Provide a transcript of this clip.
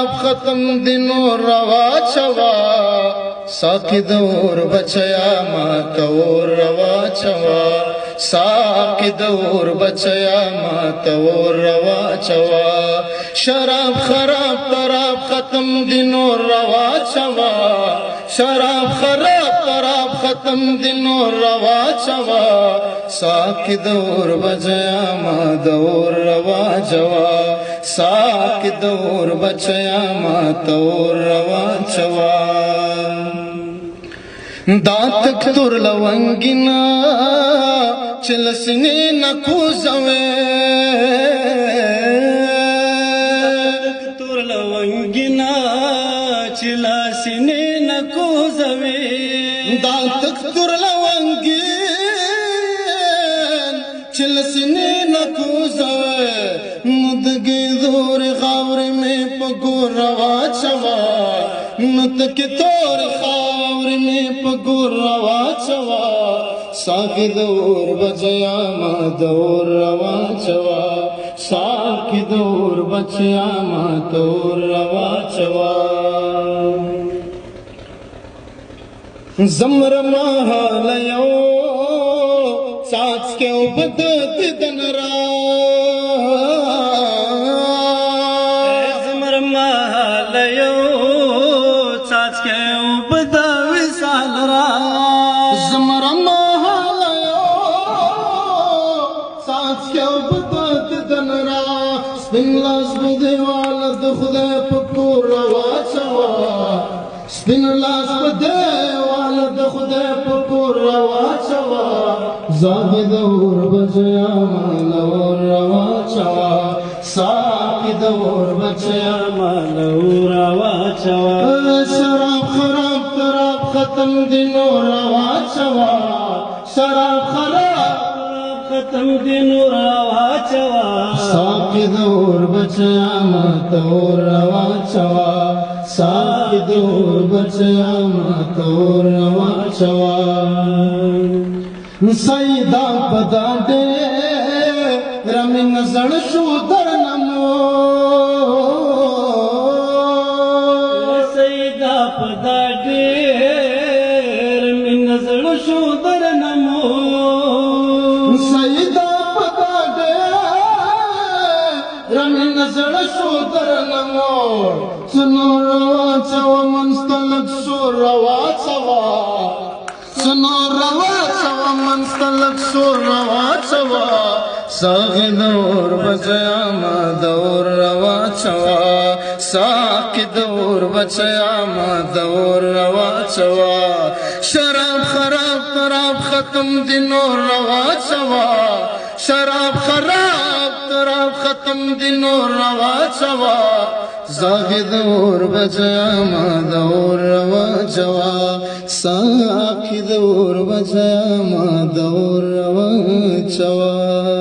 شراب ختم دی نور راواچوه ساقی دور بچیا ماتا اور راواچوه ساقی دور بچیا ماتا اور راواچوه شراب خراب تراب ختم دی نور راواچوه شراب خراب تراب ختم دی نور راواچوه ساقی دور بچیا ماتا اور راواچوه ساقی دور بچیا ماتا اور راواچوه داتک تور لونگینا چلسنی نکوزوے داتک تور لونگینا چلسنی نکوزوے داتک تور لونگین چلسنی نکوزوے مدگی دور خاور میں پگور رواچوا نتکی تور خاور میں پگور رواچوا ساقی دور بچیا ما دور رواچوا ساقی دور بچیا ما دور رواچوا زمر محالیو ساچ کے عبدت دن را زمر محالیو ساچ کے عبدت وصال را زمر محالیو ساچ کے عبدت دن را سپن لاس بدے والد خدا پکور رواچوا سپن لاس بدے والد خدا پکور رواچوا زاگی دور بچیا مالور رواچوا ساقی دور بچیا مالور رواچوا شراب خراب تراب ختم دی نور رواچوا شراب خراب ختم دی نور رواچوا ساقی دور بچیا مالور رواچوا ساقی دور بچیا مالور رواچوا سیدہ پدا دے رمی نظر شو در نمو سیدہ پدا دے رمی نظر شو در نمو سیدہ پدا دے رمی نظر شو در نمو سنو رواچوا منستلق شو رواچوا سنو رواچوا منستلق شو رواچوا ساقی دور بچیا ما دور رواچوا ساقی دور بچیا ما دور رواچوا شراب خراب تراب ختم دی نور رواچوا شراب خراب تراب ختم دی نور رواچوا ساقی دور بچیا ما دور رواچوا ساقی دور بچیا ما دور رواچوا